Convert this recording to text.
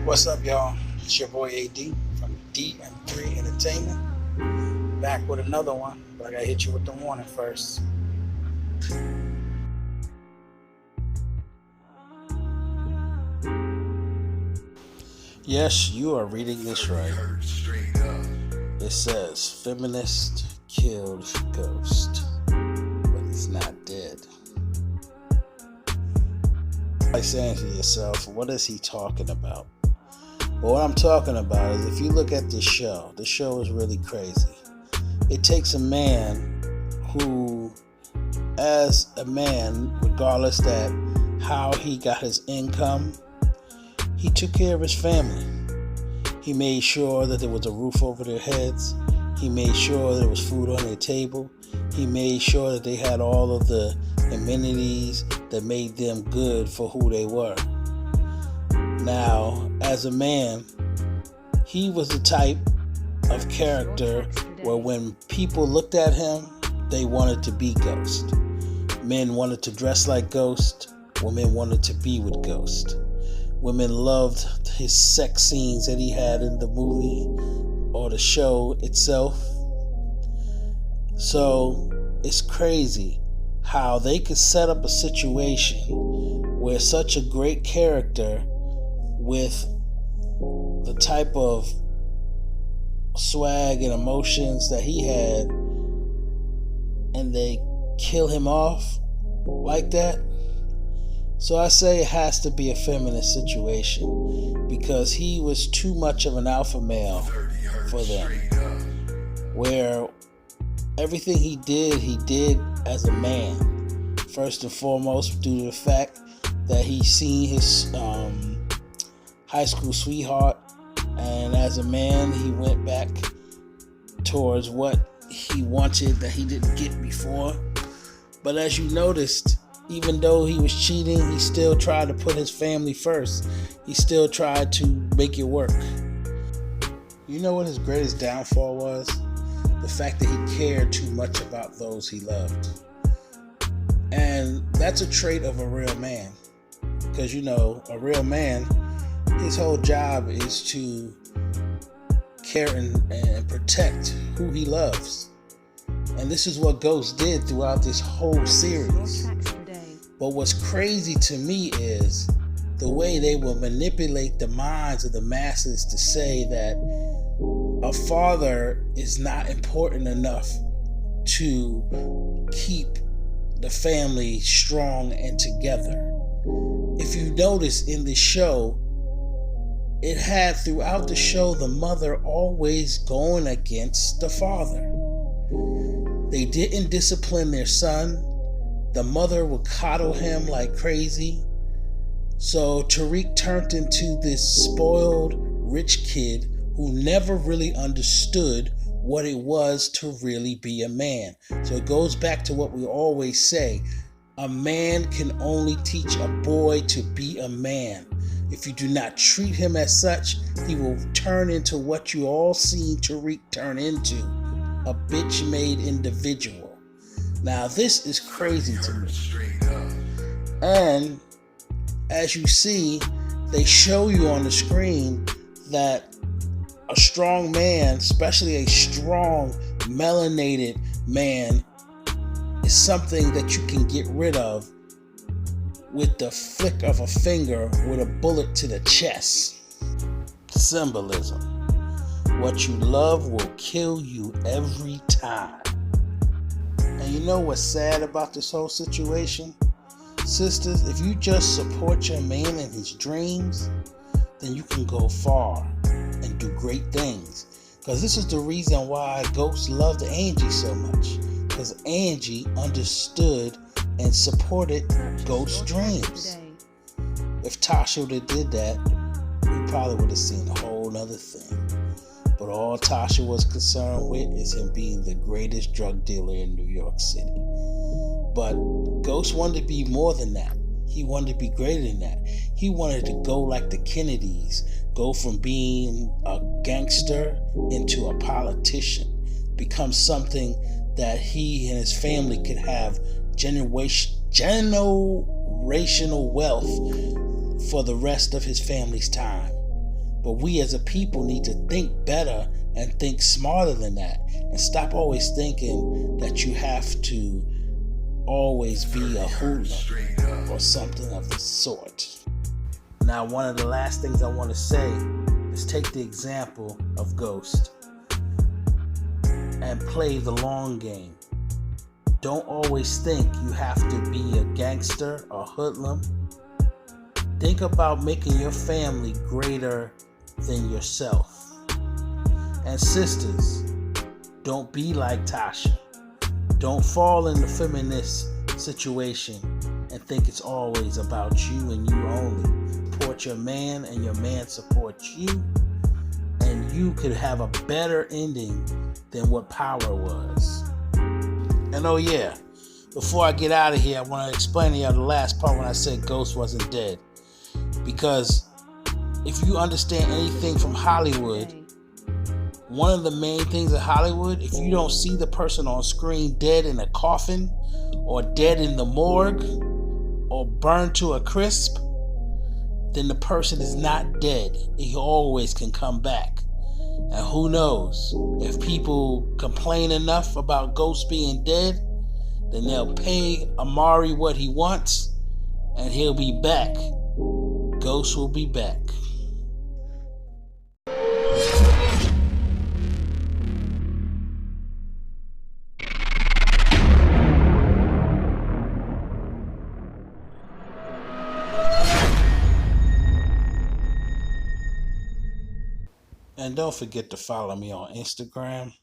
What's up, y'all? It's your boy AD from DM3 Entertainment. Back with another one, but I gotta hit you with the warning first. Yes, you are reading this right. It says feminist killed ghost, but he's not dead. Like saying to yourself, what is he talking about? But what I'm talking about is if you look at this show is really crazy. It takes a man who, as a man, regardless that how he got his income, he took care of his family. He made sure that there was a roof over their heads. He made sure there was food on their table. He made sure that they had all of the amenities that made them good for who they were. Now, as a man, he was the type of character where when people looked at him, they wanted to be Ghost. Men wanted to dress like Ghost. Women wanted to be with Ghost. Women loved his sex scenes that he had in the movie or the show itself. So it's crazy how they could set up a situation where such a great character with the type of swag and emotions that he had, and they kill him off like that. So I say it has to be a feminist situation because he was too much of an alpha male for them, where everything he did as a man. First and foremost, due to the fact that he seen his high school sweetheart, and as a man he went back towards what he wanted that he didn't get before. But as you noticed, even though he was cheating, he still tried to put his family first. He still tried to make it work. You know what his greatest downfall was? The fact that he cared too much about those he loved. And that's a trait of a real man. Because a real man, his whole job is to care and protect who he loves. And this is what Ghost did throughout this whole series. But what's crazy to me is the way they will manipulate the minds of the masses to say that a father is not important enough to keep the family strong and together. If you notice in the show, it had throughout the show the mother always going against the father. They didn't discipline their son. The mother would coddle him like crazy. So Tariq turned into this spoiled rich kid who never really understood what it was to really be a man. So it goes back to what we always say. A man can only teach a boy to be a man. If you do not treat him as such, he will turn into what you all seen Tariq turn into, a bitch-made individual. Now this is crazy to me. And as you see, they show you on the screen that a strong man, especially a strong melanated man, is something that you can get rid of with the flick of a finger with a bullet to the chest. Symbolism. What you love will kill you every time. And you know what's sad about this whole situation? Sisters, if you just support your man in his dreams, then you can go far and do great things. Because this is the reason why Ghost loved Angie so much. Because Angie understood and supported Ghost's dreams. If Tasha would have did that, we probably would have seen a whole nother thing. But all Tasha was concerned with is him being the greatest drug dealer in New York City. But Ghost wanted to be more than that. He wanted to be greater than that. He wanted to go like the Kennedys, go from being a gangster into a politician, become something that he and his family could have generational wealth for the rest of his family's time. But we as a people need to think better and think smarter than that, and stop always thinking that you have to always be a hoodlum or something of the sort. Now, one of the last things I want to say is take the example of Ghost and play the long game. Don't always think you have to be a gangster or hoodlum. Think about making your family greater than yourself. And sisters, don't be like Tasha. Don't fall in the feminist situation and think it's always about you and you only. Support your man and your man supports you, and you could have a better ending than what Power was. And oh yeah, before I get out of here, I want to explain to you the last part when I said Ghost wasn't dead. Because if you understand anything from Hollywood, one of the main things in Hollywood, if you don't see the person on screen dead in a coffin, or dead in the morgue, or burned to a crisp, then the person is not dead. He always can come back. And who knows, if people complain enough about Ghost being dead, then they'll pay Amari what he wants, and he'll be back. Ghost will be back. And don't forget to follow me on Instagram